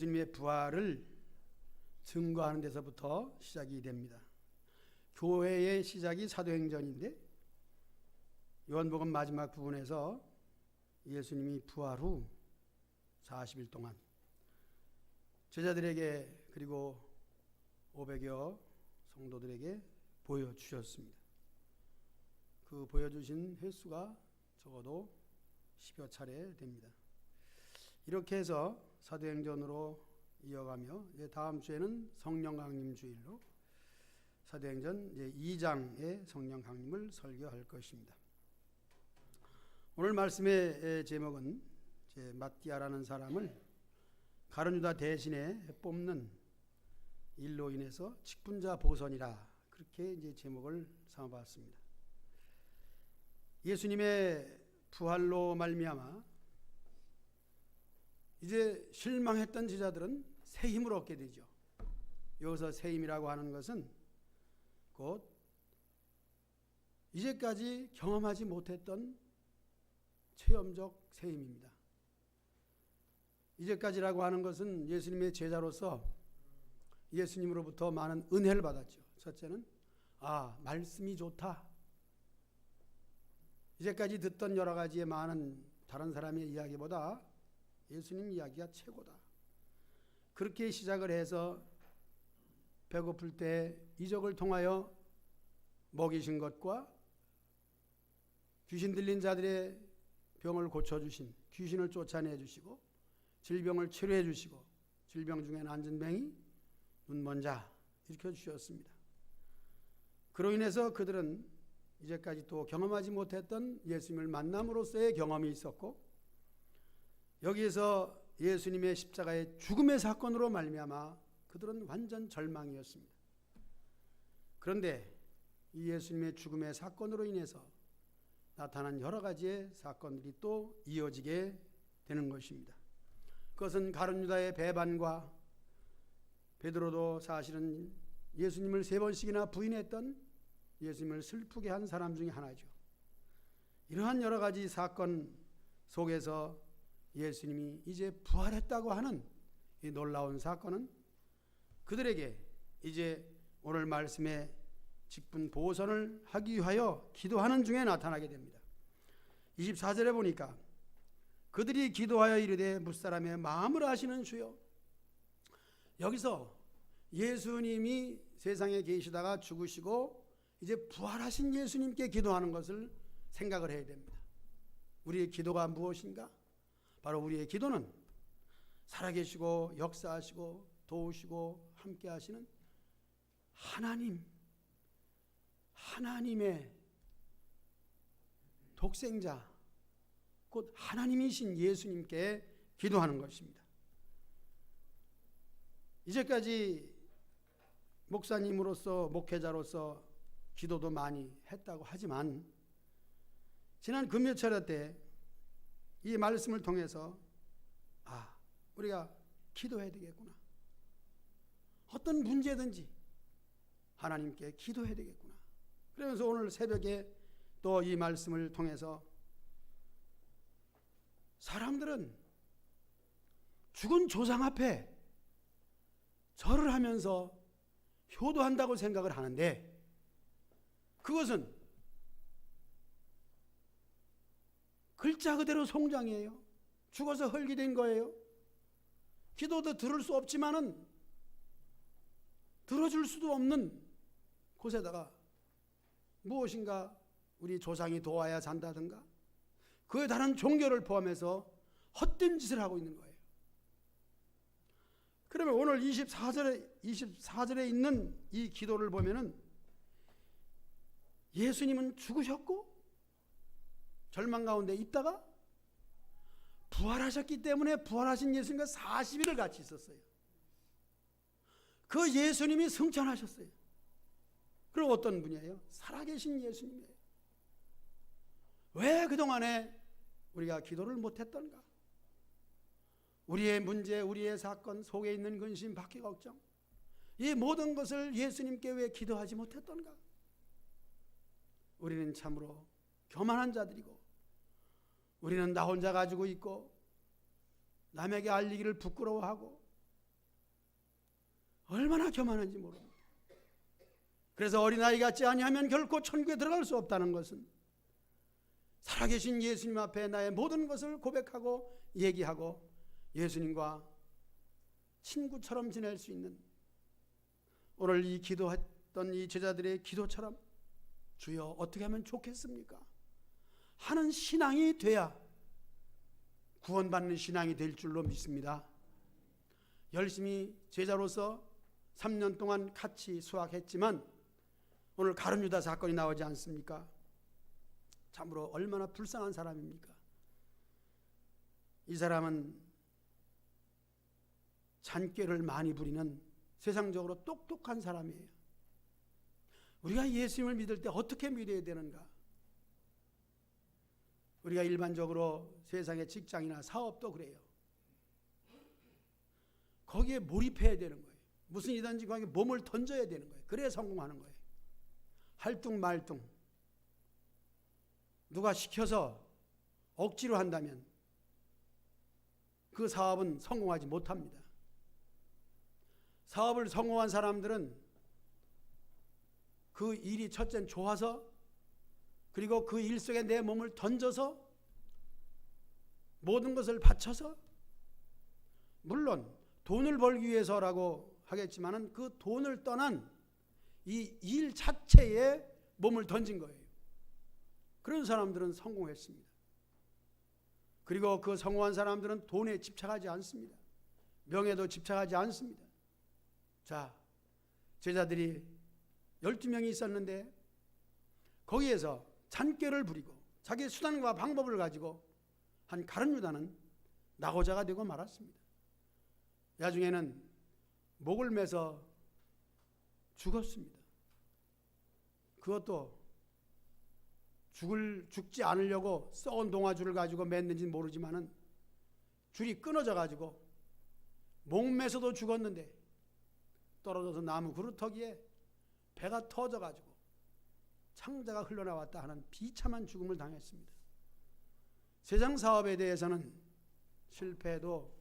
예수님의 부활을 증거하는 데서부터 시작이 됩니다. 교회의 시작이 사도행전인데 요한복음 마지막 부분에서 예수님이 부활 후 40일 동안 제자들에게 그리고 500여 성도들에게 보여주셨습니다. 그 보여주신 횟수가 적어도 10여 차례 됩니다. 이렇게 해서 사도행전으로 이어가며 이제 다음 주에는 성령 강림 주일로 사도행전 이제 2장의 성령 강림을 설교할 것입니다. 오늘 말씀의 제목은 이제 마띠아라는 사람을 가룟 유다 대신에 뽑는 일로 인해서 직분자 보선이라 그렇게 이제 제목을 삼아봤습니다. 예수님의 부활로 말미암아 이제 실망했던 제자들은 새 힘을 얻게 되죠. 여기서 새 힘이라고 하는 것은 곧 이제까지 경험하지 못했던 체험적 새 힘입니다. 이제까지라고 하는 것은 예수님의 제자로서 예수님으로부터 많은 은혜를 받았죠. 첫째는 말씀이 좋다. 이제까지 듣던 여러 가지의 많은 다른 사람의 이야기보다 예수님 이야기가 최고다. 그렇게 시작을 해서 배고플 때 이적을 통하여 먹이신 것과 귀신 들린 자들의 병을 고쳐주신, 귀신을 쫓아내 주시고 질병을 치료해 주시고 질병 중에 난진뱅이, 눈먼 자 일으켜 주셨습니다. 그로 인해서 그들은 이제까지 또 경험하지 못했던 예수님을 만남으로써의 경험이 있었고 여기에서 예수님의 십자가의 죽음의 사건으로 말미암아 그들은 완전 절망이었습니다. 그런데 이 예수님의 죽음의 사건으로 인해서 나타난 여러 가지의 사건들이 또 이어지게 되는 것입니다. 그것은 가룟 유다의 배반과 베드로도 사실은 예수님을 3번씩이나 부인했던 예수님을 슬프게 한 사람 중에 하나죠. 이러한 여러 가지 사건 속에서 예수님이 이제 부활했다고 하는 이 놀라운 사건은 그들에게 이제 오늘 말씀에 직분 보선을 하기 위하여 기도하는 중에 나타나게 됩니다. 24절에 보니까 그들이 기도하여 이르되 무사람의 마음을 아시는 주여. 여기서 예수님이 세상에 계시다가 죽으시고 이제 부활하신 예수님께 기도하는 것을 생각을 해야 됩니다. 우리의 기도가 무엇인가? 바로 우리의 기도는 살아계시고 역사하시고 도우시고 함께 하시는 하나님의 독생자 곧 하나님이신 예수님께 기도하는 것입니다. 이제까지 목사님으로서 목회자로서 기도도 많이 했다고 하지만 지난 금요철야 때 이 말씀을 통해서 우리가 기도해야 되겠구나. 어떤 문제든지 하나님께 기도해야 되겠구나. 그러면서 오늘 새벽에 또 이 말씀을 통해서 사람들은 죽은 조상 앞에 절을 하면서 효도한다고 생각을 하는데 그것은 글자 그대로 송장이에요. 죽어서 흙이 된 거예요. 기도도 들을 수 없지만은 들어줄 수도 없는 곳에다가 무엇인가 우리 조상이 도와야 산다든가 그에 다른 종교를 포함해서 헛된 짓을 하고 있는 거예요. 그러면 오늘 24절에 있는 이 기도를 보면은 예수님은 죽으셨고 절망 가운데 있다가 부활하셨기 때문에 부활하신 예수님과 40일을 같이 있었어요. 그 예수님이 승천하셨어요. 그럼 어떤 분이에요? 살아계신 예수님이에요. 왜 그동안에 우리가 기도를 못했던가? 우리의 문제, 우리의 사건, 속에 있는 근심, 박해 걱정 이 모든 것을 예수님께 왜 기도하지 못했던가? 우리는 참으로 교만한 자들이고 우리는 나 혼자 가지고 있고 남에게 알리기를 부끄러워하고 얼마나 교만한지 모릅니다. 그래서 어린아이 같지 아니하면 결코 천국에 들어갈 수 없다는 것은 살아계신 예수님 앞에 나의 모든 것을 고백하고 얘기하고 예수님과 친구처럼 지낼 수 있는, 오늘 이 기도했던 이 제자들의 기도처럼 주여 어떻게 하면 좋겠습니까? 하는 신앙이 돼야 구원받는 신앙이 될 줄로 믿습니다. 열심히 제자로서 3년 동안 같이 수학했지만 오늘 가룟유다 사건이 나오지 않습니까? 참으로 얼마나 불쌍한 사람입니까? 이 사람은 잔꾀를 많이 부리는 세상적으로 똑똑한 사람이에요. 우리가 예수님을 믿을 때 어떻게 믿어야 되는가? 우리가 일반적으로 세상의 직장이나 사업도 그래요. 거기에 몰입해야 되는 거예요. 무슨 일든지 거기에 몸을 던져야 되는 거예요. 그래야 성공하는 거예요. 할뚱말뚱 누가 시켜서 억지로 한다면 그 사업은 성공하지 못합니다. 사업을 성공한 사람들은 그 일이 첫째는 좋아서, 그리고 그 일 속에 내 몸을 던져서 모든 것을 바쳐서, 물론 돈을 벌기 위해서라고 하겠지만은 그 돈을 떠난 이 일 자체에 몸을 던진 거예요. 그런 사람들은 성공했습니다. 그리고 그 성공한 사람들은 돈에 집착하지 않습니다. 명예도 집착하지 않습니다. 자, 제자들이 12명이 있었는데 거기에서 잔꾀를 부리고 자기의 수단과 방법을 가지고 한 가룟유다는 낙오자가 되고 말았습니다. 나중에는 목을 매서 죽었습니다. 그것도 죽지 않으려고 썩은 동아줄을 가지고 맸는지는 모르지만은 줄이 끊어져 가지고 목매서도 죽었는데 떨어져서 나무 그루터기에 배가 터져 가지고 창자가 흘러나왔다 하는 비참한 죽음을 당했습니다. 세상 사업에 대해서는 실패해도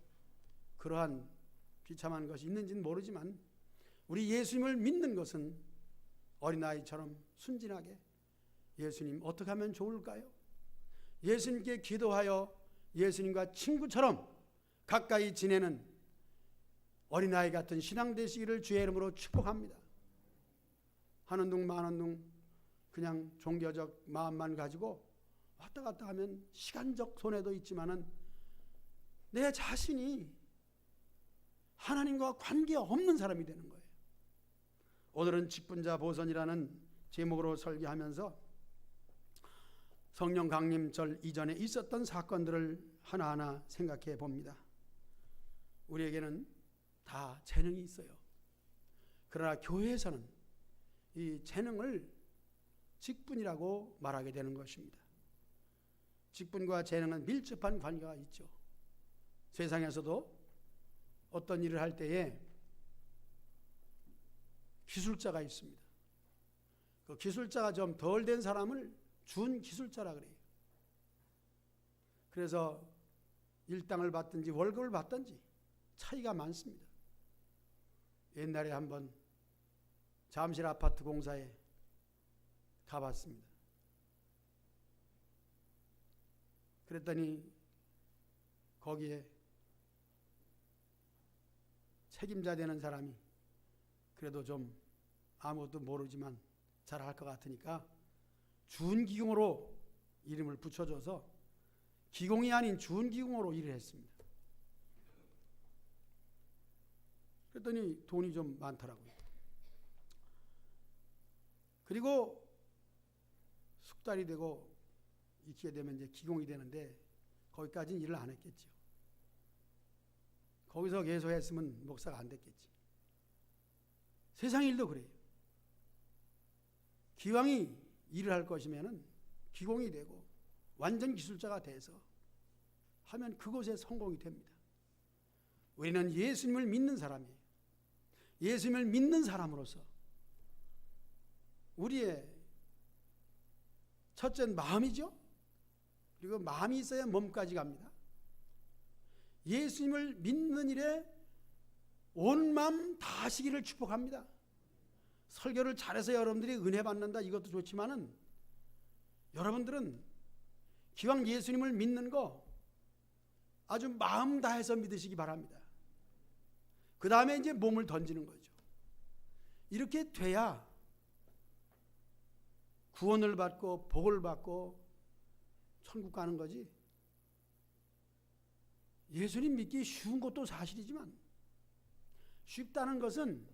그러한 비참한 것이 있는지는 모르지만 우리 예수님을 믿는 것은 어린아이처럼 순진하게 예수님 어떻게 하면 좋을까요? 예수님께 기도하여 예수님과 친구처럼 가까이 지내는 어린아이 같은 신앙 되시기를 주의 이름으로 축복합니다. 하는 둥 마는 둥 그냥 종교적 마음만 가지고 왔다 갔다 하면 시간적 손해도 있지만은 내 자신이 하나님과 관계없는 사람이 되는 거예요. 오늘은 직분자 보선이라는 제목으로 설교하면서 성령 강림절 이전에 있었던 사건들을 하나하나 생각해 봅니다. 우리에게는 다 재능이 있어요. 그러나 교회에서는 이 재능을 직분이라고 말하게 되는 것입니다. 직분과 재능은 밀접한 관계가 있죠. 세상에서도 어떤 일을 할 때에 기술자가 있습니다. 그 기술자가 좀 덜 된 사람을 준 기술자라 그래요. 그래서 일당을 받든지 월급을 받든지 차이가 많습니다. 옛날에 한번 잠실 아파트 공사에 가봤습니다. 그랬더니 거기에 책임자 되는 사람이 그래도 좀 아무것도 모르지만 잘할 것 같으니까 준기공으로 이름을 붙여줘서 기공이 아닌 준기공으로 일을 했습니다. 그랬더니 돈이 좀 많더라고요. 그리고 숙달이 되고 익히게 되면 이제 기공이 되는데 거기까지는 일을 안 했겠죠. 거기서 계속 했으면 목사가 안 됐겠지. 세상 일도 그래요. 기왕이 일을 할 것이면은 기공이 되고 완전 기술자가 돼서 하면 그곳에 성공이 됩니다. 우리는 예수님을 믿는 사람이에요. 예수님을 믿는 사람으로서 우리의 첫째는 마음이죠. 그리고 마음이 있어야 몸까지 갑니다. 예수님을 믿는 일에 온 마음 다하시기를 축복합니다. 설교를 잘해서 여러분들이 은혜 받는다 이것도 좋지만은 여러분들은 기왕 예수님을 믿는 거 아주 마음 다해서 믿으시기 바랍니다. 그 다음에 이제 몸을 던지는 거죠. 이렇게 돼야 구원을 받고 복을 받고 천국 가는 거지. 예수님 믿기 쉬운 것도 사실이지만 쉽다는 것은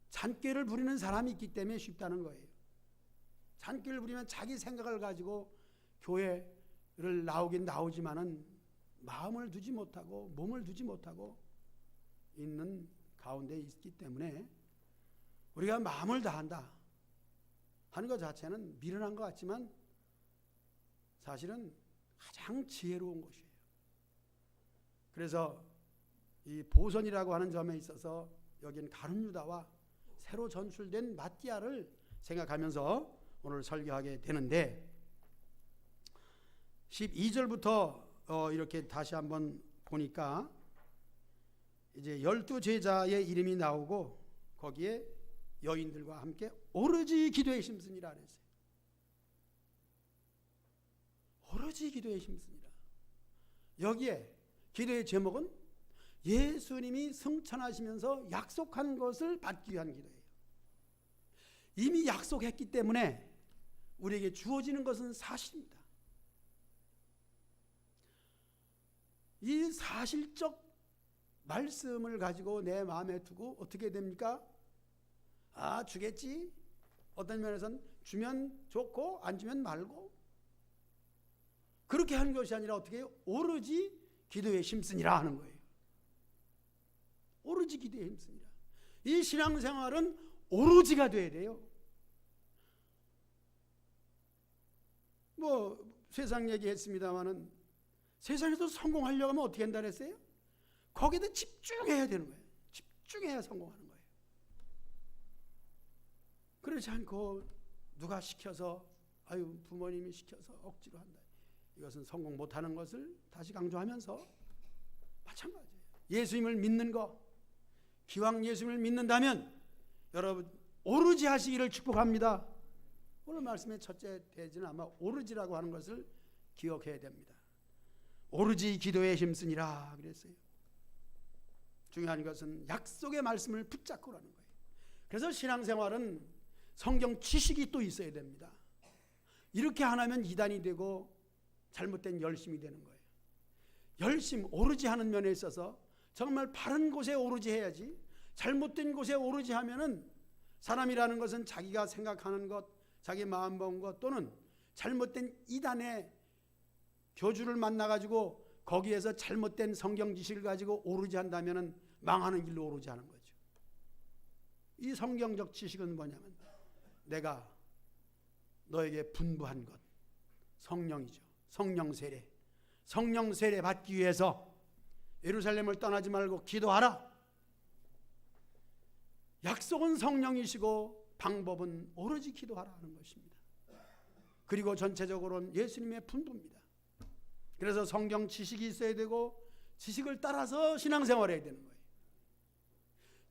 잔꾀를 부리는 사람이 있기 때문에 쉽다는 거예요. 잔꾀를 부리면 자기 생각을 가지고 교회를 나오긴 나오지만은 마음을 두지 못하고 몸을 두지 못하고 있는 가운데 있기 때문에 우리가 마음을 다한다 하는 것 자체는 미련한 것 같지만 사실은 가장 지혜로운 것이에요. 그래서 이 보선이라고 하는 점에 있어서 여긴 가룟 유다와 새로 전출된 마띠아를 생각하면서 오늘 설교하게 되는데 12절부터 이렇게 다시 한번 보니까 이제 12제자의 이름이 나오고 거기에 여인들과 함께 오로지 기도에 힘쓰니라 그랬어요. 오로지 기도에 힘쓰니라. 여기에 기도의 제목은 예수님이 승천하시면서 약속한 것을 받기 위한 기도예요. 이미 약속했기 때문에 우리에게 주어지는 것은 사실입니다. 이 사실적 말씀을 가지고 내 마음에 두고 어떻게 됩니까? 아, 주겠지. 어떤 면에서는 주면 좋고 안 주면 말고 그렇게 하는 것이 아니라 어떻게 해요? 오로지 기도에 힘쓰니라 하는 거예요. 오로지 기도에 힘쓰니라. 이 신앙생활은 오로지가 돼야 돼요. 뭐 세상 얘기했습니다마는 세상에서 성공하려고 하면 어떻게 한다 그랬어요? 거기에 집중해야 되는 거예요. 집중해야 성공하는 거예요. 그렇지 않고 누가 시켜서 아유 부모님이 시켜서 억지로 한다. 이것은 성공 못하는 것을 다시 강조하면서 마찬가지예요. 예수님을 믿는 거 기왕 예수님을 믿는다면 여러분 오로지 하시기를 축복합니다. 오늘 말씀의 첫째 대지는 아마 오로지라고 하는 것을 기억해야 됩니다. 오로지 기도에 힘쓰니라 그랬어요. 중요한 것은 약속의 말씀을 붙잡고라는 거예요. 그래서 신앙생활은 성경 지식이 또 있어야 됩니다. 이렇게 안 하면 이단이 되고 잘못된 열심이 되는 거예요. 열심, 오로지 하는 면에 있어서 정말 바른 곳에 오로지 해야지 잘못된 곳에 오로지 하면은 사람이라는 것은 자기가 생각하는 것, 자기 마음 먹은 것 또는 잘못된 이단의 교주를 만나가지고 거기에서 잘못된 성경 지식을 가지고 오로지 한다면은 망하는 길로 오로지 하는 거죠. 이 성경적 지식은 뭐냐면 내가 너에게 분부한 것, 성령이죠. 성령 세례. 성령 세례 받기 위해서 예루살렘을 떠나지 말고 기도하라. 약속은 성령이시고 방법은 오로지 기도하라 하는 것입니다. 그리고 전체적으로는 예수님의 분부입니다. 그래서 성경 지식이 있어야 되고 지식을 따라서 신앙생활해야 되는 거예요.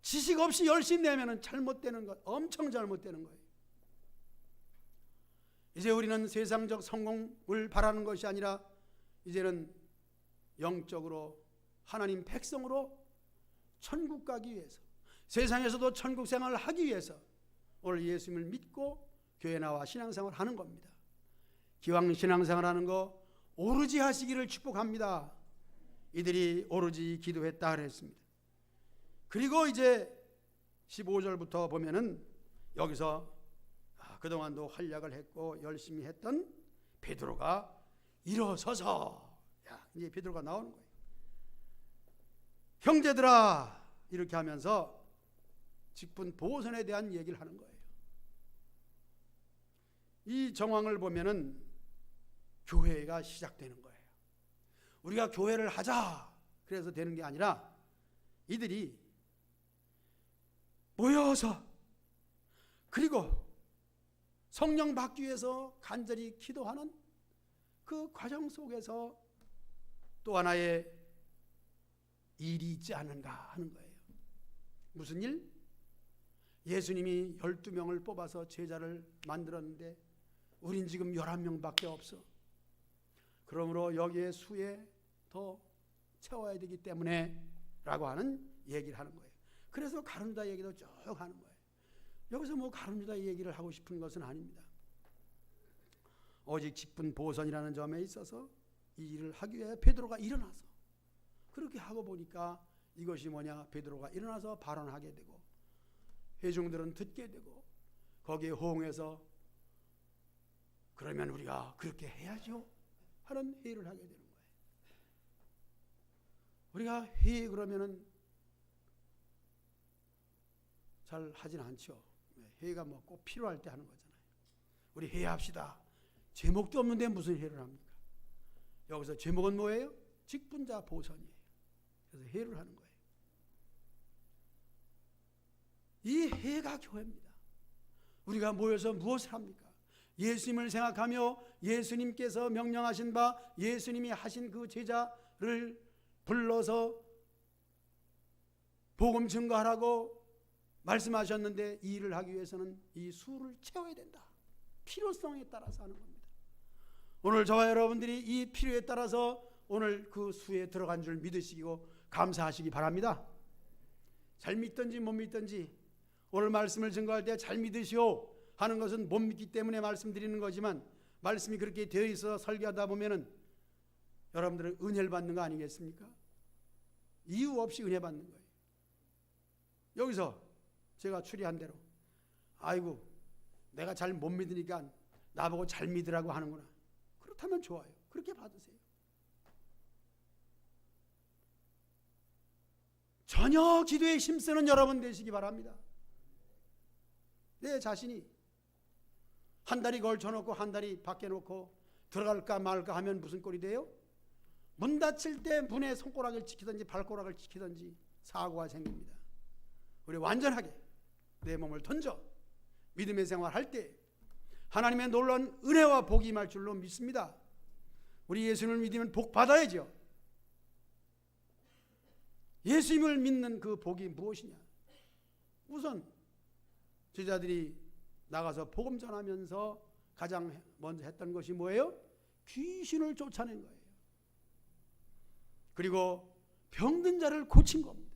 지식 없이 열심히 내면은 잘못되는 것, 엄청 잘못되는 거예요. 이제 우리는 세상적 성공을 바라는 것이 아니라 이제는 영적으로 하나님 백성으로 천국 가기 위해서 세상에서도 천국 생활을 하기 위해서 오늘 예수님을 믿고 교회 나와 신앙생활을 하는 겁니다. 기왕 신앙생활 하는 거 오로지 하시기를 축복합니다. 이들이 오로지 기도했다 그랬습니다. 그리고 이제 15절부터 보면은 여기서 그동안도 활약을 했고 열심히 했던 베드로가 일어서서 이제 베드로가 나오는 거예요. 형제들아 이렇게 하면서 직분 보선에 대한 얘기를 하는 거예요. 이 정황을 보면은 교회가 시작되는 거예요. 우리가 교회를 하자 그래서 되는 게 아니라 이들이 모여서 그리고 성령 받기 위해서 간절히 기도하는 그 과정 속에서 또 하나의 일이 있지 않은가 하는 거예요. 무슨 일? 예수님이 12명을 뽑아서 제자를 만들었는데 우린 지금 11명밖에 없어. 그러므로 여기에 수에 더 채워야 되기 때문에 라고 하는 얘기를 하는 거예요. 그래서 가룟유다 얘기도 쭉 하는 거예요. 여기서 뭐 가룟유다 얘기를 하고 싶은 것은 아닙니다. 오직 직분 보선이라는 점에 있어서 이 일을 하기 위해 베드로가 일어나서 그렇게 하고 보니까 이것이 뭐냐, 베드로가 일어나서 발언하게 되고 회중들은 듣게 되고 거기에 호응해서 그러면 우리가 그렇게 해야죠 하는 회의를 하게 되는 거예요. 우리가 회의 그러면은 잘 하진 않죠. 회의가 뭐 꼭 필요할 때 하는 거잖아요. 우리 회의합시다. 제목도 없는데 무슨 회의를 합니까? 여기서 제목은 뭐예요? 직분자 보선이에요. 그래서 회의를 하는 거예요. 이 회의가 교회입니다. 우리가 모여서 무엇을 합니까? 예수님을 생각하며 예수님께서 명령하신 바 예수님이 하신 그 제자를 불러서 복음 증거하라고 말씀하셨는데 이 일을 하기 위해서는 이 수를 채워야 된다. 필요성에 따라서 하는 겁니다. 오늘 저와 여러분들이 이 필요에 따라서 오늘 그 수에 들어간 줄 믿으시고 감사하시기 바랍니다. 잘 믿든지 못 믿든지 오늘 말씀을 증거할 때 잘 믿으시오 하는 것은 못 믿기 때문에 말씀드리는 거지만 말씀이 그렇게 되어 있어 설교하다 보면은 여러분들은 은혜를 받는 거 아니겠습니까? 이유 없이 은혜 받는 거예요. 여기서 제가 추리한 대로 아이고 내가 잘 못 믿으니까 나보고 잘 믿으라고 하는구나. 그렇다면 좋아요. 그렇게 받으세요. 전혀 기도에 힘쓰는 여러분 되시기 바랍니다. 내 자신이 한 다리 걸쳐놓고 한 다리 밖에 놓고 들어갈까 말까 하면 무슨 꼴이 돼요? 문 닫힐 때 문에 손가락을 지키든지 발가락을 지키든지 사고가 생깁니다. 우리 완전하게 내 몸을 던져 믿음의 생활할 때 하나님의 놀라운 은혜와 복이 임할 줄로 믿습니다. 우리 예수님을 믿으면 복 받아야죠. 예수님을 믿는 그 복이 무엇이냐? 우선 제자들이 나가서 복음 전하면서 가장 먼저 했던 것이 뭐예요? 귀신을 쫓아낸 거예요. 그리고 병든 자를 고친 겁니다.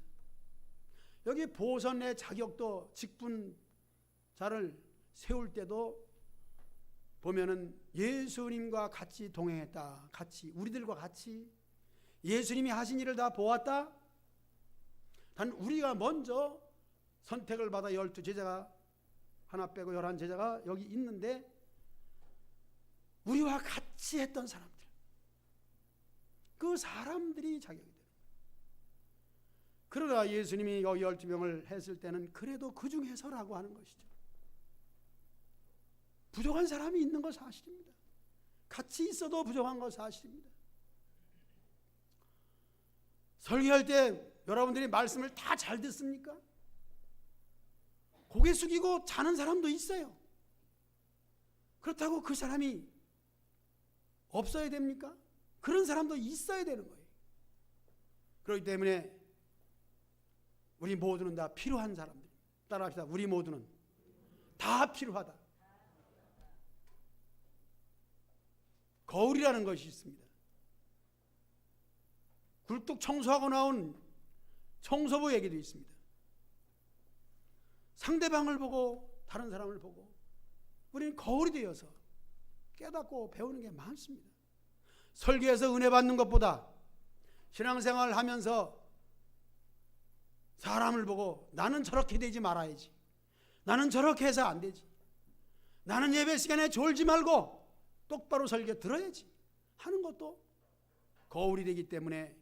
여기 보선의 자격도 직분자를 세울 때도 보면은 예수님과 같이 동행했다. 같이 우리들과 같이 예수님이 하신 일을 다 보았다. 단 우리가 먼저 선택을 받아 12제자가 하나 빼고 11제자가 여기 있는데 우리와 같이 했던 사람들, 그 사람들이 자격이 되는 거예요. 그러나 예수님이 여기 12명을 했을 때는 그래도 그 중에서라고 하는 것이죠. 부족한 사람이 있는 거 사실입니다. 같이 있어도 부족한 거 사실입니다. 설교할 때 여러분들이 말씀을 다 잘 듣습니까? 고개 숙이고 자는 사람도 있어요. 그렇다고 그 사람이 없어야 됩니까? 그런 사람도 있어야 되는 거예요. 그렇기 때문에 우리 모두는 다 필요한 사람들. 따라합시다. 우리 모두는 다 필요하다. 거울이라는 것이 있습니다. 굴뚝 청소하고 나온 청소부 얘기도 있습니다. 상대방을 보고 다른 사람을 보고 우리는 거울이 되어서 깨닫고 배우는 게 많습니다. 설교에서 은혜 받는 것보다 신앙생활을 하면서 사람을 보고 나는 저렇게 되지 말아야지, 나는 저렇게 해서 안 되지, 나는 예배 시간에 졸지 말고 똑바로 설교 들어야지 하는 것도 거울이 되기 때문에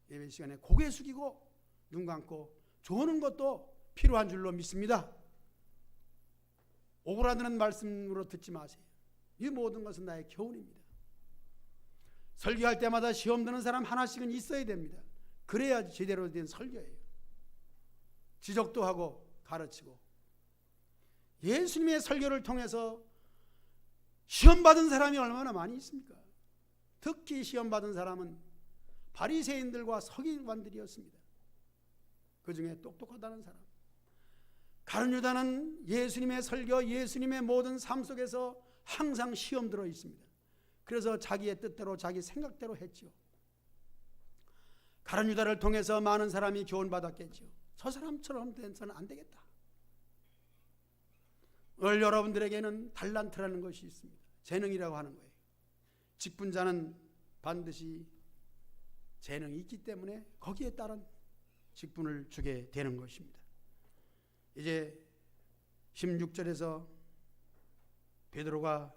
예배 시간에 고개 숙이고 눈 감고 조는 것도 필요한 줄로 믿습니다. 오그라드는 말씀으로 듣지 마세요. 이 모든 것은 나의 교훈입니다. 설교할 때마다 시험 드는 사람 하나씩은 있어야 됩니다. 그래야 제대로 된 설교예요. 지적도 하고 가르치고. 예수님의 설교를 통해서 시험 받은 사람이 얼마나 많이 있습니까? 특히 시험 받은 사람은 바리새인들과 서기관들이었습니다. 그 중에 똑똑하다는 사람. 가룟유다는 예수님의 설교, 예수님의 모든 삶 속에서 항상 시험 들어 있습니다. 그래서 자기의 뜻대로 자기 생각대로 했지요. 가룟유다를 통해서 많은 사람이 교훈받았겠지요. 저 사람처럼 돼서는 안 되겠다. 오늘 여러분들에게는 달란트라는 것이 있습니다. 재능이라고 하는 거예요. 직분자는 반드시 재능이 있기 때문에 거기에 따른 직분을 주게 되는 것입니다. 이제 16절에서 베드로가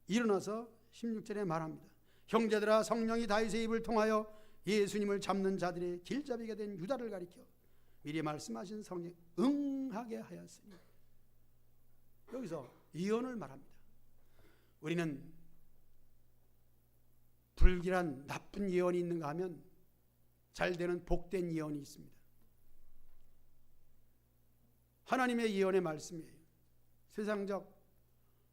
일어나서 16절에 말합니다. 형제들아, 성령이 다윗의 입을 통하여 예수님을 잡는 자들의 길잡이가 된 유다를 가리켜 미리 말씀하신 성령 응하게 하였으니. 여기서 예언을 말합니다. 우리는 불길한 나쁜 예언이 있는가 하면 잘 되는 복된 예언이 있습니다. 하나님의 예언의 말씀이에요. 세상적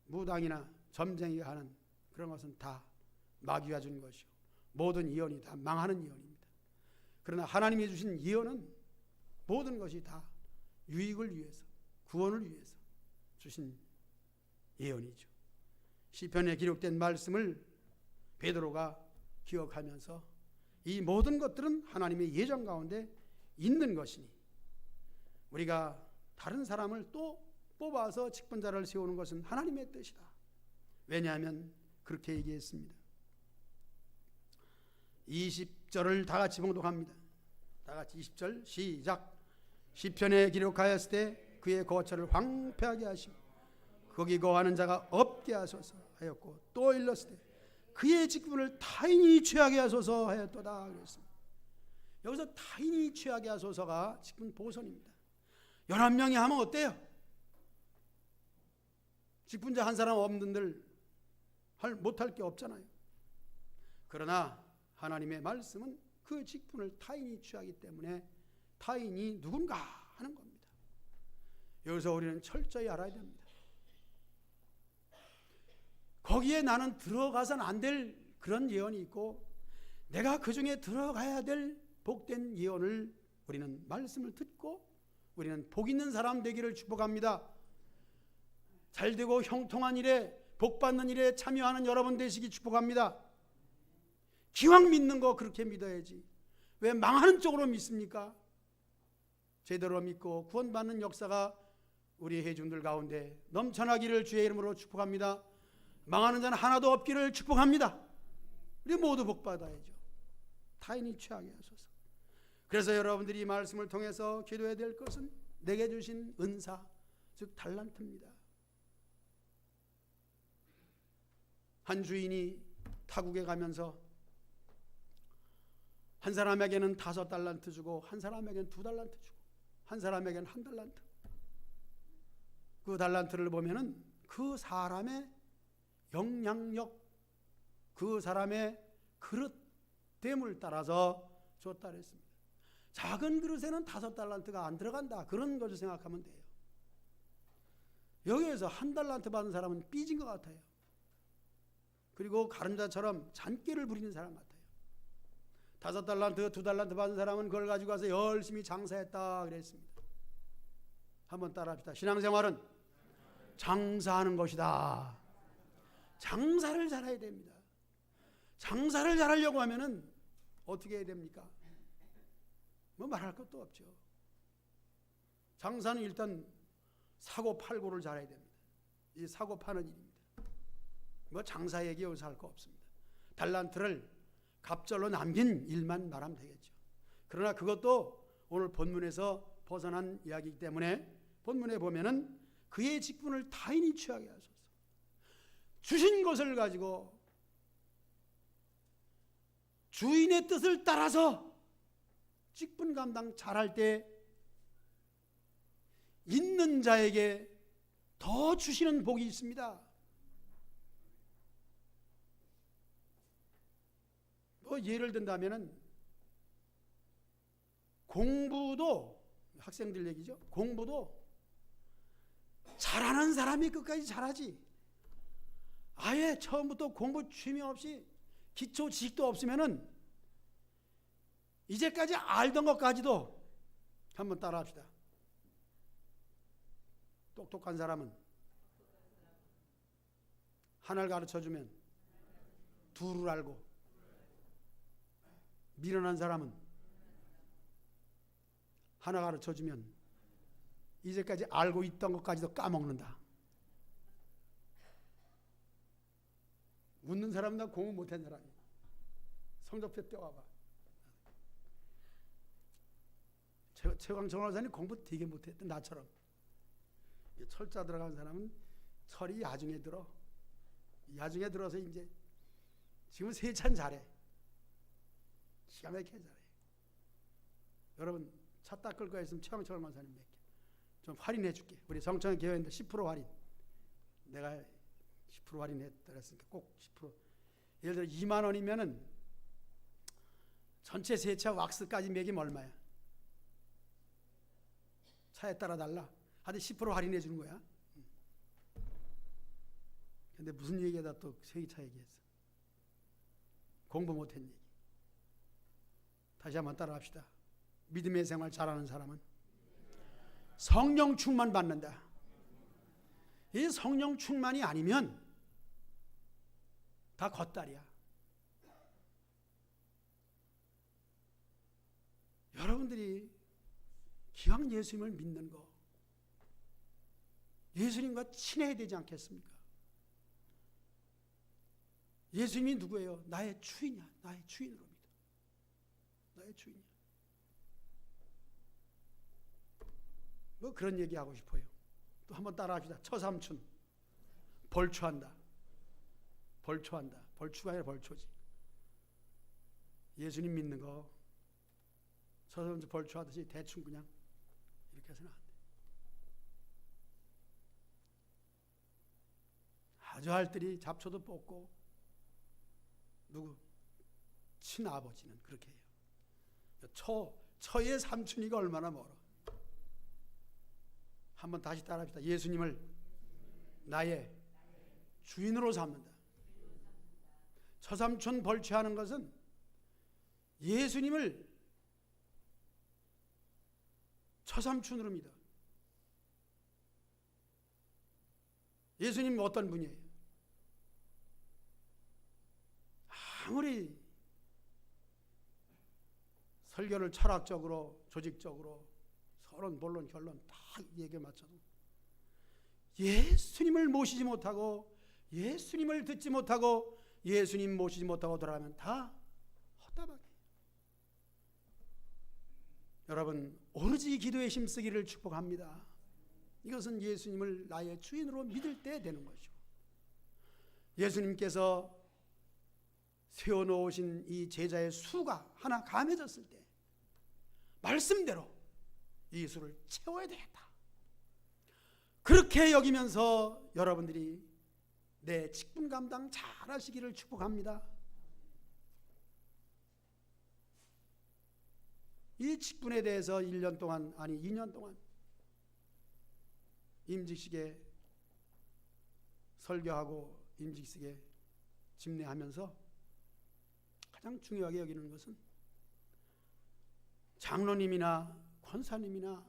무당이나 점쟁이가 하는 그런 것은 다 마귀가 준 것이요, 모든 예언이 다 망하는 예언입니다. 그러나 하나님이 주신 예언은 모든 것이 다 유익을 위해서, 구원을 위해서 주신 예언이죠. 시편에 기록된 말씀을 베드로가 기억하면서 이 모든 것들은 하나님의 예정 가운데 있는 것이니 우리가 다른 사람을 또 뽑아서 직분자를 세우는 것은 하나님의 뜻이다. 왜냐하면 그렇게 얘기했습니다. 20절을 다 같이 봉독합니다. 다 같이 20절 시작. 시편에 기록하였을 때 그의 거처를 황폐하게 하시고 거기 거하는 자가 없게 하소서 하였고, 또 일렀을 때 그의 직분을 타인이 취하게 하소서 하였도다 그랬습니다. 여기서 타인이 취하게 하소서가 직분 보선입니다. 11명이 하면 어때요? 직분자 한 사람 없는들 못할 게 없잖아요. 그러나 하나님의 말씀은 그 직분을 타인이 취하기 때문에 타인이 누군가 하는 겁니다. 여기서 우리는 철저히 알아야 됩니다. 거기에 나는 들어가서는 안 될 그런 예언이 있고, 내가 그 중에 들어가야 될 복된 예언을 우리는 말씀을 듣고 우리는 복 있는 사람 되기를 축복합니다. 잘되고 형통한 일에, 복받는 일에 참여하는 여러분 되시기 축복합니다. 기왕 믿는 거 그렇게 믿어야지 왜 망하는 쪽으로 믿습니까? 제대로 믿고 구원받는 역사가 우리 회중들 가운데 넘쳐나기를 주의 이름으로 축복합니다. 망하는 자는 하나도 없기를 축복합니다. 우리 모두 복받아야죠. 타인이 취하게 하소서. 그래서 여러분들이 이 말씀을 통해서 기도해야 될 것은 내게 주신 은사, 즉 달란트입니다. 한 주인이 타국에 가면서 한 사람에게는 5달란트 주고 한 사람에게는 2달란트 주고 한 사람에게는 1달란트. 그 달란트를 보면은 그 사람의 영향력, 그 사람의 그릇됨을 따라서 줬다 그랬습니다. 작은 그릇에는 5달란트가 안 들어간다, 그런 것을 생각하면 돼요. 여기에서 1달란트 받은 사람은 삐진 것 같아요. 그리고 가늠자처럼 잔꾀를 부리는 사람 같아요. 5달란트, 2달란트 받은 사람은 그걸 가지고 가서 열심히 장사했다 그랬습니다. 한번 따라합시다. 신앙생활은 장사하는 것이다. 장사를 잘해야 됩니다. 장사를 잘하려고 하면은 어떻게 해야 됩니까? 뭐 말할 것도 없죠. 장사는 일단 사고 팔고를 잘해야 됩니다. 이 사고 파는 일입니다. 뭐 장사 얘기 여기서 할 거 없습니다. 달란트를 갑절로 남긴 일만 말하면 되겠죠. 그러나 그것도 오늘 본문에서 벗어난 이야기이기 때문에 본문에 보면은 그의 직분을 타인이 취하게 하소서. 주신 것을 가지고 주인의 뜻을 따라서 직분 감당 잘할 때 있는 자에게 더 주시는 복이 있습니다. 뭐 예를 든다면은 공부도, 학생들 얘기죠. 공부도 잘하는 사람이 끝까지 잘하지, 아예 처음부터 공부 취미 없이 기초 지식도 없으면은 이제까지 알던 것까지도 한번 따라합시다. 똑똑한 사람은 하나를 가르쳐주면 둘을 알고, 미련한 사람은 하나 가르쳐주면 이제까지 알고 있던 것까지도 까먹는다. 웃는 사람은 다 공부 못한 사람이야. 성적표 떼와봐. 최광 전화사님 공부 되게 못했던 나처럼. 철자 들어간 사람은 철이 야중에 들어. 야중에 들어서 이제 지금 세찬 잘해. 기가 막히게 잘해. 여러분 차 닦을 거 있으면 최광 전화사님 몇 개 좀 할인해 줄게. 우리 성천의 교회인데 10% 할인. 내가 10% 할인했다 그랬으니까 꼭 10%. 예를 들어 2만 원이면은 전체 세차 왁스까지 매기면 얼마야? 차에 따라 달라. 하여튼 10% 할인해 주는 거야. 근데 무슨 얘기에다 또 세기차 얘기했어. 공부 못한 얘기. 다시 한번 따라 합시다. 믿음의 생활 잘하는 사람은 성령 충만 받는다. 이 성령 충만이 아니면 다 겉다리야. 여러분들이 기왕 예수님을 믿는 거, 예수님과 친해야 되지 않겠습니까? 예수님이 누구예요? 나의 주인이야. 나의 주인으로 믿어. 나의 주인이야. 뭐 그런 얘기 하고 싶어요. 또 한번 따라 합시다. 처삼춘. 벌초한다. 벌초한다. 벌초가 아니라 벌초지. 예수님 믿는 거 처삼춘 벌초하듯이 대충 그냥 이렇게 해서는 안 돼. 아주 알뜰히 잡초도 뽑고, 누구? 친아버지는 그렇게 해요. 처의 삼촌이가 얼마나 멀어. 한번 다시 따라합시다. 예수님을 나의 주인으로 삼는다. 처삼촌 벌초하는 것은 예수님을 처삼촌으로 믿어. 예수님은 어떤 분이에요? 아무리 설교를 철학적으로, 조직적으로, 서론, 본론, 결론 다 얘기에 맞춰도 예수님을 모시지 못하고, 예수님을 듣지 못하고, 예수님 모시지 못하고 돌아가면 다 헛다박이에요. 여러분, 오로지 기도에 힘쓰기를 축복합니다. 이것은 예수님을 나의 주인으로 믿을 때 되는 것이고, 예수님께서 세워놓으신 이 제자의 수가 하나 감해졌을 때 말씀대로 이 수를 채워야 되겠다. 그렇게 여기면서 여러분들이 내 직분 감당 잘 하시기를 축복합니다. 이 직분에 대해서 1년 동안, 아니 2년 동안 임직식에 설교하고 임직식에 집례하면서 가장 중요하게 여기는 것은 장로님이나 권사님이나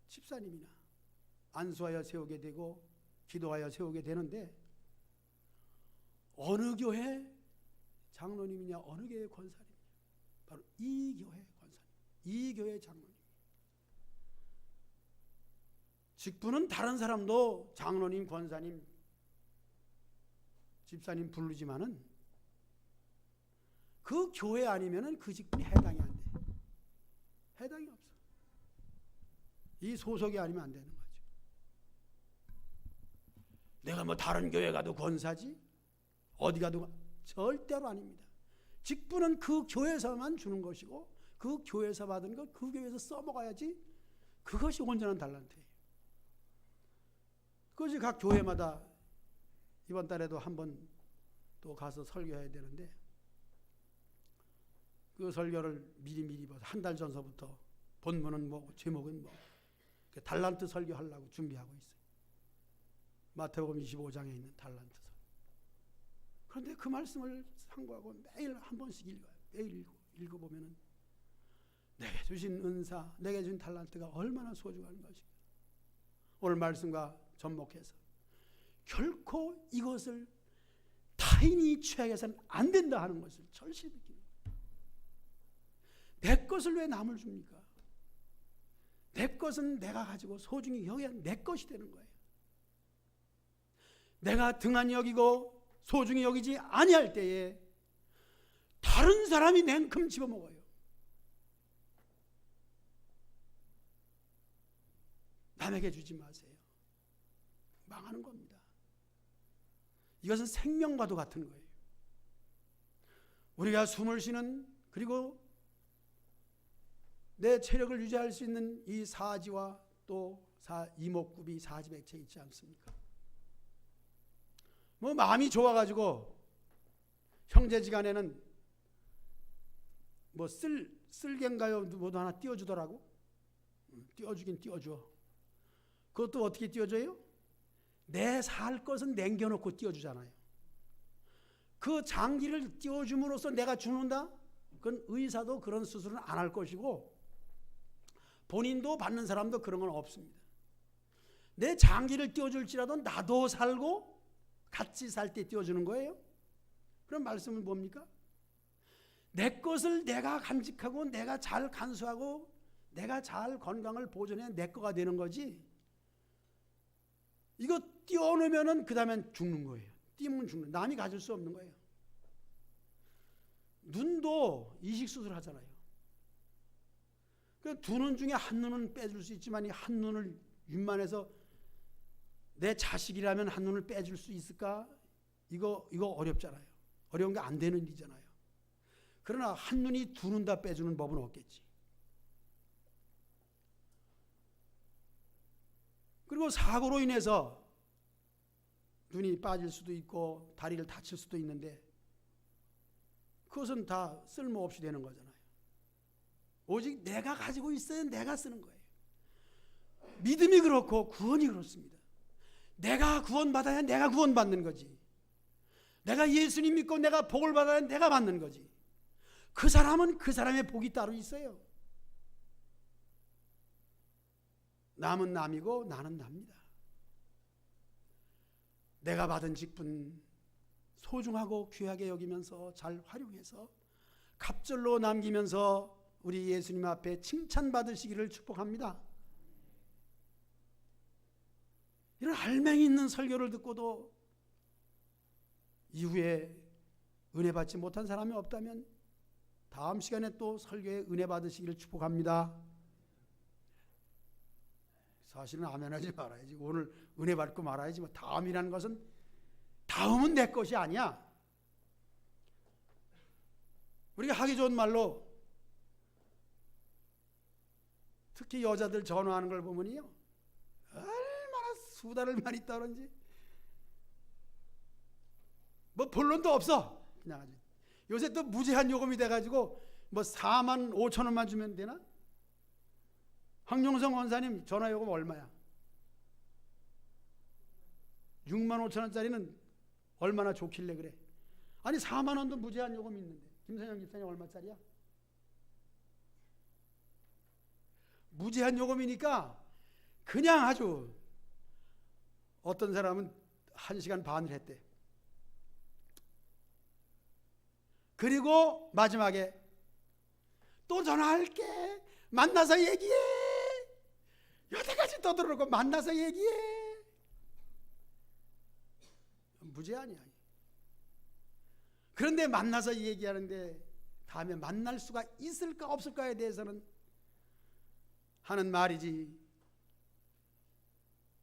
집사님이나 안수하여 세우게 되고 기도하여 세우게 되는데, 어느 교회 장로님이냐, 어느 교회 권사님이냐, 바로 이 교회 권사님, 이 교회 장로님. 직분은 다른 사람도 장로님, 권사님, 집사님 부르지만은 그 교회 아니면은 그 직분이 해당이 안 돼. 해당이 없어. 이 소속이 아니면 안 되는 거죠. 내가 뭐 다른 교회 가도 권사지, 어디 가도 절대로 아닙니다. 직분은 그 교회에서만 주는 것이고, 그 교회에서 받은 것 그 교회에서 써먹어야지. 그것이 온전한 달란트예요. 그것이 각 교회마다 이번 달에도 한번 또 가서 설교해야 되는데, 그 설교를 미리 봐서 한 달 전서부터 본문은 뭐고 제목은 뭐 달란트 설교하려고 준비하고 있어요. 마태복음 25장에 있는 달란트 설교. 그런데 그 말씀을 상고하고 매일 한 번씩 읽어요. 매일 읽어보면은 내게 주신 은사, 내게 주신 달란트가 얼마나 소중한 것인가. 오늘 말씀과 접목해서 결코 이것을 타인이 취하게서는 안 된다 하는 것을 절실히 느끼는 거예요. 내 것을 왜 남을 줍니까? 내 것은 내가 가지고 소중히 여겨야 내 것이 되는 거예요. 내가 등한히 여기고 소중히 여기지 아니할 때에 다른 사람이 냉큼 집어먹어요. 남에게 주지 마세요. 망하는 겁니다. 이것은 생명과도 같은 거예요. 우리가 숨을 쉬는, 그리고 내 체력을 유지할 수 있는 이 사지와 또 이목구비, 사지백체 있지 않습니까? 뭐 마음이 좋아가지고 형제지간에는 뭐 쓸개인가요? 뭐도 하나 띄워주더라고. 띄워주긴 띄워줘. 그것도 어떻게 띄워줘요? 내 살 것은 남겨놓고 띄워주잖아요. 그 장기를 띄워줌으로써 내가 죽는다? 그건 의사도 그런 수술은 안 할 것이고 본인도 받는 사람도 그런 건 없습니다. 내 장기를 띄워줄지라도 나도 살고 같이 살 때 띄워주는 거예요. 그런 말씀은 뭡니까? 내 것을 내가 간직하고 내가 잘 간수하고 내가 잘 건강을 보존해 내 거가 되는 거지, 이거 띄워놓으면 그 다음엔 죽는 거예요. 띄우면 죽는, 남이 가질 수 없는 거예요. 눈도 이식수술 하잖아요. 그 두 눈 중에 한 눈은 빼줄 수 있지만 이 한 눈을 윤만해서 내 자식이라면 한 눈을 빼줄 수 있을까? 이거 어렵잖아요. 어려운 게 안 되는 일이잖아요. 그러나 한 눈이 두 눈 다 빼주는 법은 없겠지. 그리고 사고로 인해서 눈이 빠질 수도 있고 다리를 다칠 수도 있는데 그것은 다 쓸모없이 되는 거잖아요. 오직 내가 가지고 있어야 내가 쓰는 거예요. 믿음이 그렇고 구원이 그렇습니다. 내가 구원받아야 내가 구원받는 거지. 내가 예수님 믿고 내가 복을 받아야 내가 받는 거지. 그 사람은 그 사람의 복이 따로 있어요. 남은 남이고 나는 납니다. 내가 받은 직분 소중하고 귀하게 여기면서 잘 활용해서 갑절로 남기면서 우리 예수님 앞에 칭찬받으시기를 축복합니다. 이런 할맹이 있는 설교를 듣고도 이후에 은혜 받지 못한 사람이 없다면 다음 시간에 또 설교에 은혜 받으시기를 축복합니다. 사실은 아멘하지 말아야지. 오늘 은혜 받고 말아야지. 뭐 다음이라는 것은 다음은 내 것이 아니야. 우리가 하기 좋은 말로 특히 여자들 전화하는 걸 보면요, 얼마나 수다를 많이 떠는지. 뭐 본론도 없어. 그냥 아주. 요새 또 무제한 요금이 돼가지고 뭐 4만 5천 원만 주면 되나? 황용성 원사님 전화 요금 얼마야? 6만 5천 원짜리는 얼마나 좋길래 그래? 아니 4만 원도 무제한 요금이 있는데 김선영 집사님 얼마짜리야? 무제한 요금이니까 그냥 아주, 어떤 사람은 1시간 반을 했대. 그리고 마지막에 또 전화할게, 만나서 얘기해, 여태까지 떠들어놓고 만나서 얘기해. 무제한이야. 그런데 만나서 얘기하는데 다음에 만날 수가 있을까 없을까에 대해서는 하는 말이지,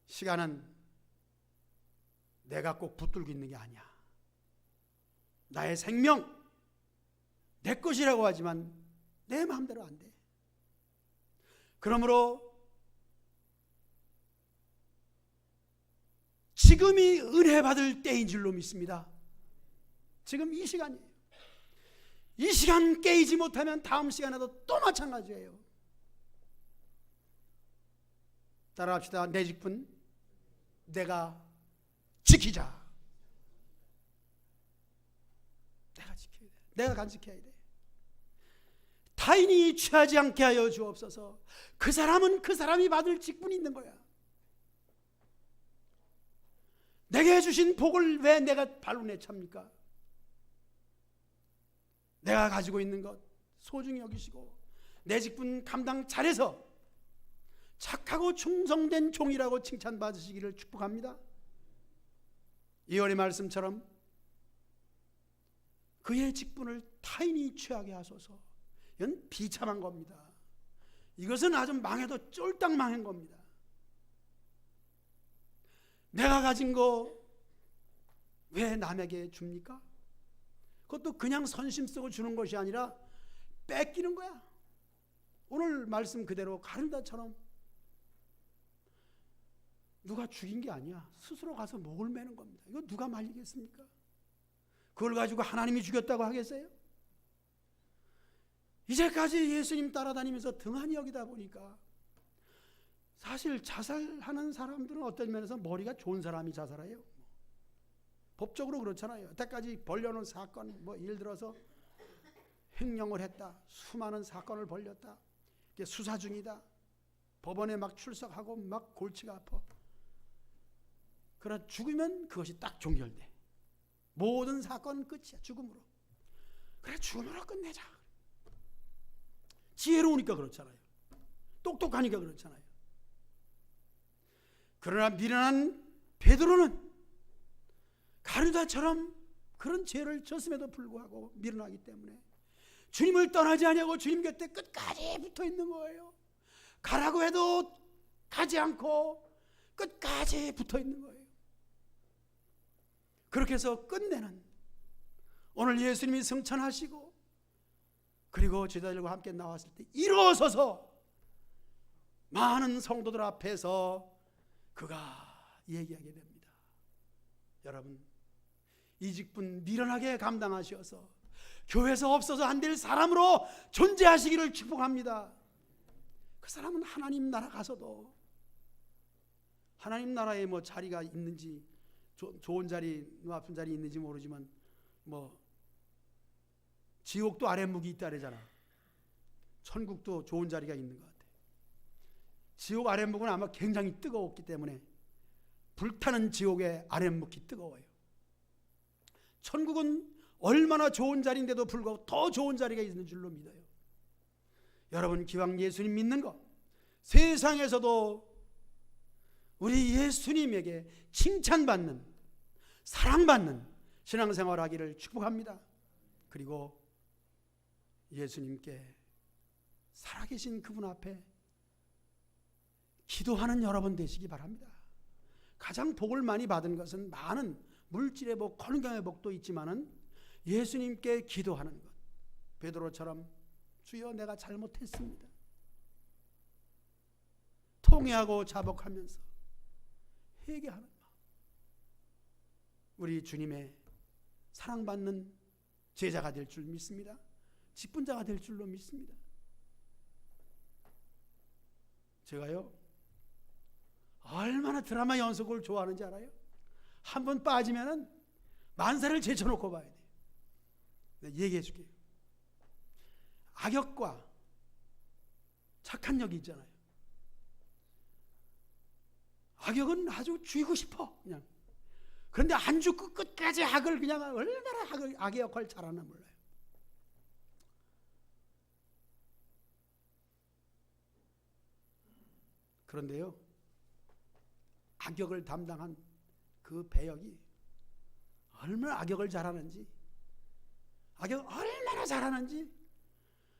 시간은 내가 꼭 붙들고 있는 게 아니야. 나의 생명, 내 것이라고 하지만 내 마음대로 안 돼. 그러므로 지금이 은혜 받을 때인 줄로 믿습니다. 지금 이 시간이에요. 이 시간 깨이지 못하면 다음 시간에도 또 마찬가지예요. 따라합시다. 내 직분 내가 지키자. 내가 지켜야 돼. 내가 간직해야 돼. 타인이 취하지 않게 하여 주옵소서. 그 사람은 그 사람이 받을 직분이 있는 거야. 내게 주신 복을 왜 내가 발로 내찹니까? 내가 가지고 있는 것 소중히 여기시고 내 직분 감당 잘해서 착하고 충성된 종이라고 칭찬받으시기를 축복합니다. 이월의 말씀처럼 그의 직분을 타인이 취하게 하소서. 이건 비참한 겁니다. 이것은 아주 망해도 쫄딱 망한 겁니다. 내가 가진 거 왜 남에게 줍니까? 그것도 그냥 선심 쓰고 주는 것이 아니라 뺏기는 거야. 오늘 말씀 그대로 가룟다처럼 누가 죽인 게 아니야. 스스로 가서 목을 매는 겁니다. 이거 누가 말리겠습니까? 그걸 가지고 하나님이 죽였다고 하겠어요? 이제까지 예수님 따라다니면서 등한히 여기다 보니까 사실 자살하는 사람들은 어떤 면에서 머리가 좋은 사람이 자살해요. 법적으로 그렇잖아요. 여태까지 벌려놓은 사건, 예를 들어서 횡령을 했다, 수많은 사건을 벌렸다, 수사 중이다, 법원에 막 출석하고 막 골치가 아파. 그러나 죽으면 그것이 딱 종결돼. 모든 사건은 끝이야. 죽음으로. 그래, 죽음으로 끝내자. 지혜로우니까 그렇잖아요. 똑똑하니까 그렇잖아요. 그러나 미련한 베드로는 가룟다처럼 그런 죄를 졌음에도 불구하고 미련하기 때문에 주님을 떠나지 아니하고 주님 곁에 끝까지 붙어 있는 거예요. 가라고 해도 가지 않고 끝까지 붙어 있는 거예요. 그렇게 해서 끝내는 오늘 예수님이 승천하시고 그리고 제자들과 함께 나왔을 때 일어서서 많은 성도들 앞에서 그가 얘기하게 됩니다. 여러분, 이 직분 미련하게 감당하셔서 교회에서 없어서 안 될 사람으로 존재하시기를 축복합니다. 그 사람은 하나님 나라 가서도 하나님 나라에 자리가 있는지 좋은 자리, 높은 자리 있는지 모르지만 지옥도 아랫목이 있다 그러잖아. 천국도 좋은 자리가 있는 것 같아. 지옥 아랫목은 아마 굉장히 뜨거웠기 때문에 불타는 지옥의 아랫목이 뜨거워요. 천국은 얼마나 좋은 자리인데도 불구하고 더 좋은 자리가 있는 줄로 믿어요. 여러분, 기왕 예수님 믿는 것, 세상에서도 우리 예수님에게 칭찬받는, 사랑받는 신앙생활 하기를 축복합니다. 그리고 예수님께 살아계신 그분 앞에 기도하는 여러분 되시기 바랍니다. 가장 복을 많이 받은 것은 많은 물질의 복, 건강의 복도 있지만은 예수님께 기도하는 것. 베드로처럼 주여 내가 잘못했습니다. 통회하고 자복하면서 회개하는 마음. 우리 주님의 사랑받는 제자가 될 줄 믿습니다. 직분자가 될 줄로 믿습니다. 제가요 얼마나 드라마 연속을 좋아하는지 알아요? 한 번 빠지면은 만사를 제쳐놓고 봐야 돼요. 내가 얘기해 줄게요. 악역과 착한 역이 있잖아요. 악역은 아주 죽이고 싶어 그냥. 그런데 안 죽고 끝까지 악을 그냥 얼마나 악의 역할을 잘하나 몰라요. 그런데요, 악역을 담당한 그 배역이 얼마나 악역을 잘하는지, 악역 얼마나 잘하는지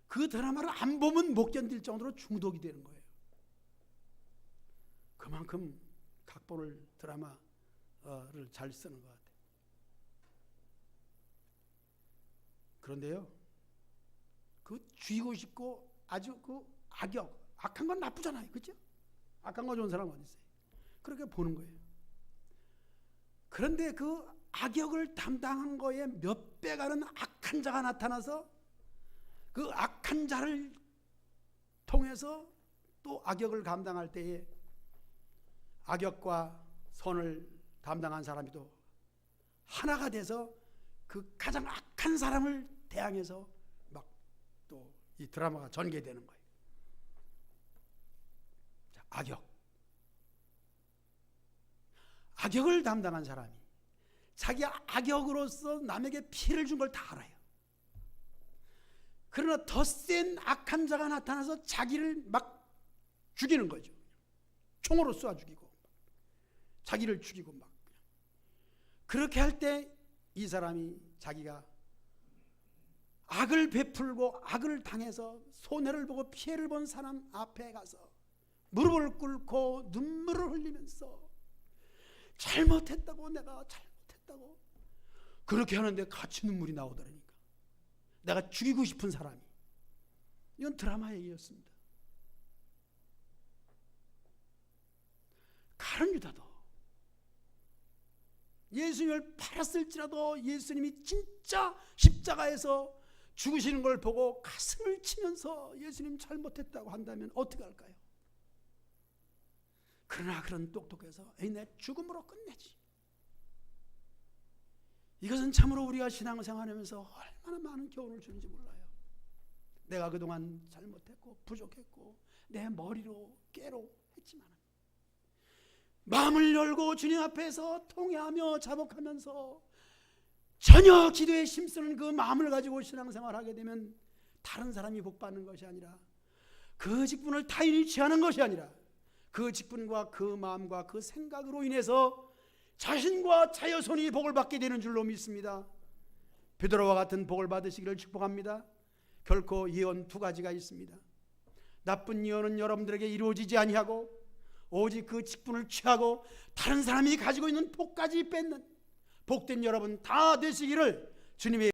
그 드라마를 안 보면 못 견딜 정도로 중독이 되는 거예요. 그만큼 각본을 드라마를 잘 쓰는 것 같아요. 그런데요, 그 쥐고 싶고 아주 그 악역, 악한 건 나쁘잖아요, 그렇죠? 악한 거 좋은 사람 어디 있어요? 그렇게 보는 거예요. 그런데 그 악역을 담당한 거에 몇 배가는 악한 자가 나타나서 그 악한 자를 통해서 또 악역을 감당할 때에 악역과 선을 담당한 사람이 또 하나가 돼서 그 가장 악한 사람을 대항해서 막 또 이 드라마가 전개되는 거예요. 자, 악역을 담당한 사람이 자기 악역으로서 남에게 피해를 준 걸 다 알아요. 그러나 더 센 악한 자가 나타나서 자기를 막 죽이는 거죠. 총으로 쏘아 죽이고 자기를 죽이고 막. 그렇게 할 때 이 사람이 자기가 악을 베풀고 악을 당해서 손해를 보고 피해를 본 사람 앞에 가서 무릎을 꿇고 눈물을 흘리면서 잘못했다고, 내가 잘못했다고 그렇게 하는데 같이 눈물이 나오더라니까. 내가 죽이고 싶은 사람이. 이건 드라마 얘기였습니다. 가룟 유다도 예수님을 팔았을지라도 예수님이 진짜 십자가에서 죽으시는 걸 보고 가슴을 치면서 예수님 잘못했다고 한다면 어떻게 할까요? 그러나 그런 똑똑해서 내 죽음으로 끝내지. 이것은 참으로 우리가 신앙생활하면서 얼마나 많은 교훈을 주는지 몰라요. 내가 그동안 잘못했고 부족했고 내 머리로 깨로 했지만 마음을 열고 주님 앞에서 통회하며 자복하면서 전혀 기도에 힘쓰는 그 마음을 가지고 신앙생활하게 되면 다른 사람이 복받는 것이 아니라, 그 직분을 타인이 취하는 것이 아니라 그 직분과 그 마음과 그 생각으로 인해서 자신과 자여손이 복을 받게 되는 줄로 믿습니다. 베드로와 같은 복을 받으시기를 축복합니다. 결코 예언 두 가지가 있습니다. 나쁜 예언은 여러분들에게 이루어지지 아니하고 오직 그 직분을 취하고 다른 사람이 가지고 있는 복까지 뺏는 복된 여러분 다 되시기를 주님의